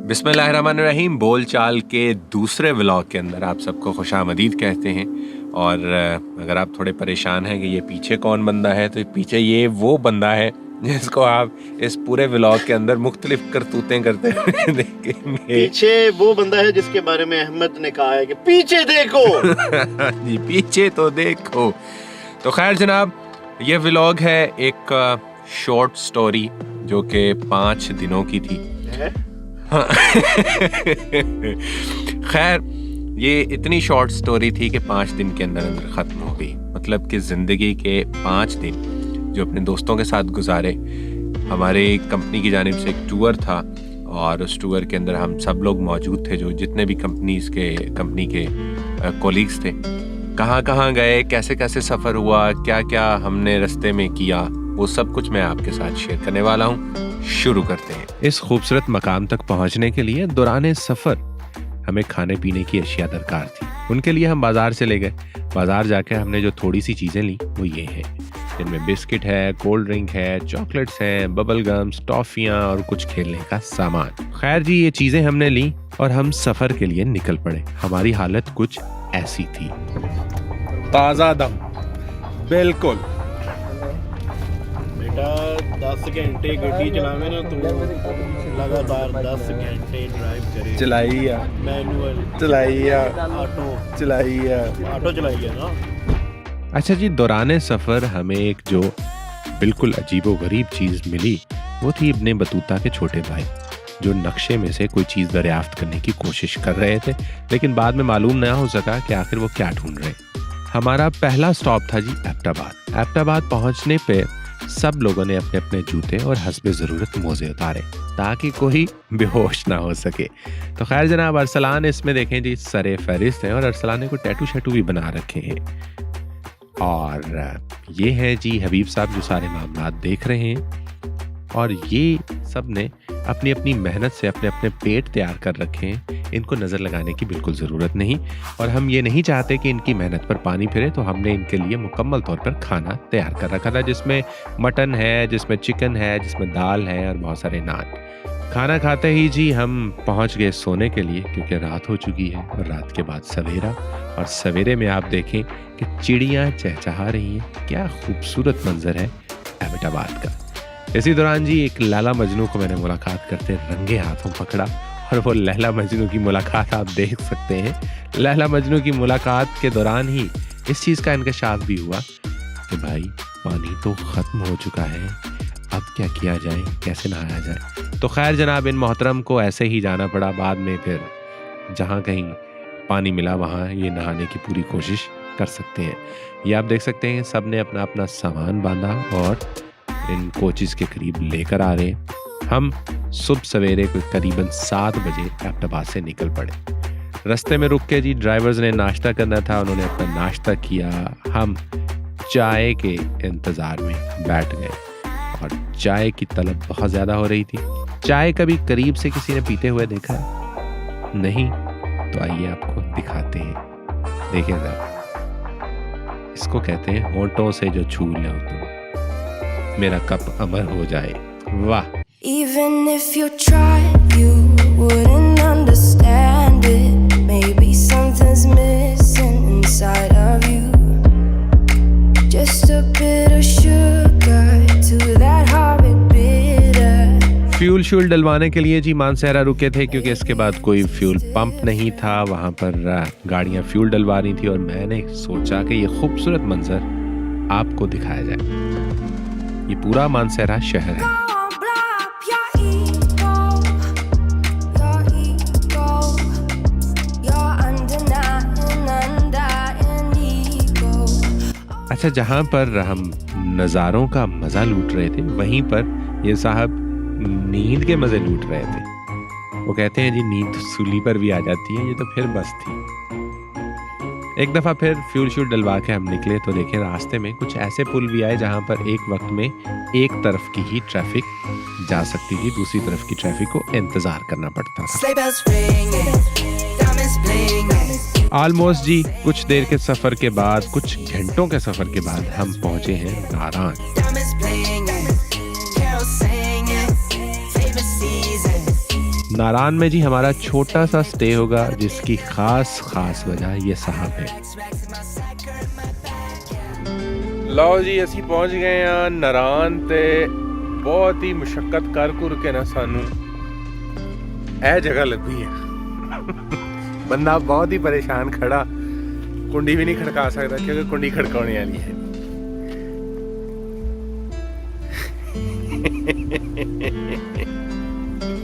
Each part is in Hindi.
बिस्मिल्लाहिर्रहमानिर्रहीम। बोल चाल के दूसरे व्लॉग के अंदर आप सबको खुशामदीद कहते हैं। और अगर आप थोड़े परेशान हैं कि ये पीछे कौन बंदा है, तो पीछे ये वो बंदा है जिसको आप इस पूरे व्लॉग के अंदर मुख्तलिफ करतूतें करते हुए देखेंगे। पीछे वो बंदा है जिसके बारे में अहमद ने कहा है कि पीछे देखो। जी, पीछे तो देखो। तो खैर जनाब, ये व्लॉग है एक शॉर्ट स्टोरी जो कि 5 दिनों की थी। खैर ये इतनी शॉर्ट स्टोरी थी कि 5 दिन के अंदर अंदर ख़त्म हो गई। मतलब कि ज़िंदगी के 5 दिन जो अपने दोस्तों के साथ गुजारे। हमारे कंपनी की जानिब से एक टूर था और उस टूर के अंदर हम सब लोग मौजूद थे, जो जितने भी कंपनी के कोलीग्स थे। कहाँ कहाँ गए, कैसे कैसे सफ़र हुआ, क्या क्या हमने रास्ते में किया, वो सब कुछ मैं आपके साथ शेयर करने वाला हूँ। शुरू करते हैं। इस खूबसूरत मकाम तक पहुँचने के लिए दौरान सफ़र हमें खाने पीने की अशिया दरकार थी। उनके लिए हम बाजार चले गए। बाजार जाके हमने जो थोड़ी सी चीज़ें ली वो ये है, जिनमें बिस्किट है, कोल्ड ड्रिंक है, चॉकलेट्स हैं, बबल गम्स, टॉफियाँ और कुछ खेलने का सामान। खैर जी, ये चीज़ें हमने ली और हम सफ़र के लिए निकल पड़े। हमारी हालत कुछ ऐसी थी। ताज़ा दम, बिल्कुल। बेटा 10 घंटे गड्डी चलावे ना तू, लगातार 10 घंटे ड्राइव करे। चलाइया मैनुअल चलाइया ऑटो चलाइया चलाइए ना। अच्छा जी, दौरान सफ़र हमें एक जो बिल्कुल अजीबोगरीब चीज़ मिली वो थी इब्ने बतूता के छोटे भाई, जो नक्शे में से कोई चीज़ दरियाफ्त करने की कोशिश कर रहे थे, लेकिन बाद में मालूम ना हो सका कि आखिर वो क्या ढूंढ रहे। हमारा पहला स्टॉप था जी एबटाबाद। एबटाबाद पहुंचने पे सब लोगों ने अपने अपने जूते और हस्बे ज़रूरत मोज़े उतारे ताकि कोई बेहोश ना हो सके। तो खैर जनाब, अरसलान इसमें देखें जी सरे फहरिस्त है और अरसलान ने कोई टैटू शैटू भी बना रखे हैं। और ये है जी हबीब साहब जो सारे मामलात देख रहे हैं। और ये सब ने अपनी अपनी मेहनत से अपने अपने पेट तैयार कर रखे हैं। इनको नज़र लगाने की बिल्कुल ज़रूरत नहीं, और हम ये नहीं चाहते कि इनकी मेहनत पर पानी फिरे, तो हमने इनके लिए मुकम्मल तौर पर खाना तैयार कर रखा था, जिसमें मटन है, जिसमें चिकन है, जिसमें दाल है और बहुत सारे नान। खाना खाते ही जी हम पहुंच गए सोने के लिए, क्योंकि रात हो चुकी है और रात के बाद सवेरा। और सवेरे में आप देखें कि चिड़ियाँ चहचहा रही हैं। क्या खूबसूरत मंजर है एबटाबाद का। इसी दौरान जी एक लैला मजनू को मैंने मुलाकात करते रंगे हाथों पकड़ा, और वो लैला मजनू की मुलाकात आप देख सकते हैं। लैला मजनू की मुलाकात के दौरान ही इस चीज़ का इंकशाफ भी हुआ कि भाई पानी तो ख़त्म हो चुका है, अब क्या किया जाए, कैसे नहाया जाए। तो खैर जनाब, इन मोहतरम को ऐसे ही जाना पड़ा। बाद में फिर जहाँ कहीं पानी मिला वहाँ ये नहाने की पूरी कोशिश कर सकते हैं। ये आप देख सकते हैं सब ने अपना अपना सामान बांधा और इन कोचिस के करीब लेकर आ रहे हैं। हम सुबह सवेरे करीबन 7 बजे एबटाबाद से निकल पड़े। रास्ते में रुक के जी ड्राइवर्स ने नाश्ता करना था, उन्होंने अपना नाश्ता किया। हम चाय के इंतज़ार में बैठ गए और चाय की तलब बहुत ज़्यादा हो रही थी। चाय कभी करीब से किसी ने पीते हुए देखा है? नहीं? तो आइए आपको दिखाते हैं। देखिए ज़रा, इसको कहते हैं होंठों से जो छू लो तुम, मेरा कप अमर हो जाए। वाह! Even if you try, you wouldn't understand it. Maybe something's missing inside of you. Just a bit of sugar to that horrid bitter. Fuel डलवाने के लिए जी मानसहरा रुके थे, क्योंकि इसके बाद कोई फ्यूल पंप नहीं था। वहाँ पर गाड़ियाँ फ्यूल डलवा रही थी और मैंने सोचा कि ये खूबसूरत मंजर आपको दिखाया जाए। ये पूरा मानसहरा शहर है। अच्छा, जहाँ पर हम नज़ारों का मज़ा लूट रहे थे, वहीं पर ये साहब नींद के मज़े लूट रहे थे। वो कहते हैं जी नींद सूली पर भी आ जाती है, ये तो फिर बस थी। एक दफ़ा फिर फ्यूल डलवा के हम निकले तो देखें रास्ते में कुछ ऐसे पुल भी आए जहाँ पर एक वक्त में एक तरफ की ही ट्रैफिक जा सकती थी, दूसरी तरफ की ट्रैफिक को इंतज़ार करना पड़ता था। ऑलमोस्ट जी कुछ देर के सफ़र के बाद, कुछ घंटों के सफ़र के बाद हम पहुँचे हैं नारान। नारायण में जी हमारा छोटा सा स्टे होगा, जिसकी खास वजह ये साहब है। लो जी असी पहुंच गए हैं नारायण ते बहुत ही मुशक्कत कर के ना सानू ए जगह लगी है। बंदा बहुत ही परेशान खड़ा, कुंडी भी नहीं खड़का सकता क्योंकि कुंडी खड़काने वाली है।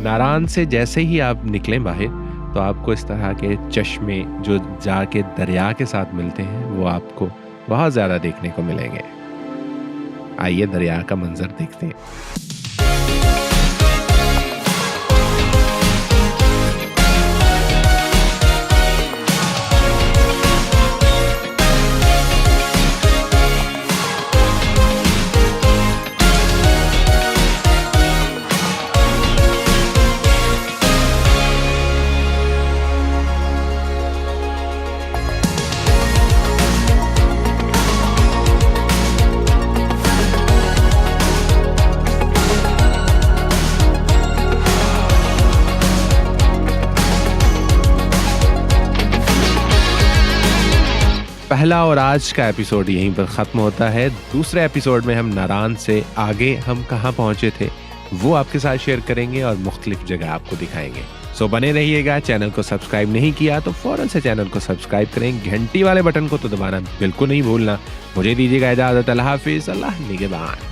नारायण से जैसे ही आप निकलें बाहर तो आपको इस तरह के चश्मे जो जाके दरिया के साथ मिलते हैं वो आपको बहुत ज़्यादा देखने को मिलेंगे। आइए दरिया का मंजर देखते हैं। पहला और आज का एपिसोड यहीं पर ख़त्म होता है। दूसरे एपिसोड में हम नारायण से आगे हम कहाँ पहुँचे थे वो आपके साथ शेयर करेंगे और मुख्तलिफ जगह आपको दिखाएंगे। सो बने रहिएगा। चैनल को सब्सक्राइब नहीं किया तो फ़ौरन से चैनल को सब्सक्राइब करें, घंटी वाले बटन को तो दबाना बिल्कुल नहीं भूलना। मुझे दीजिएगा इजाज़त। अल्लाह हाफिज़, अल्लाह निगहबान।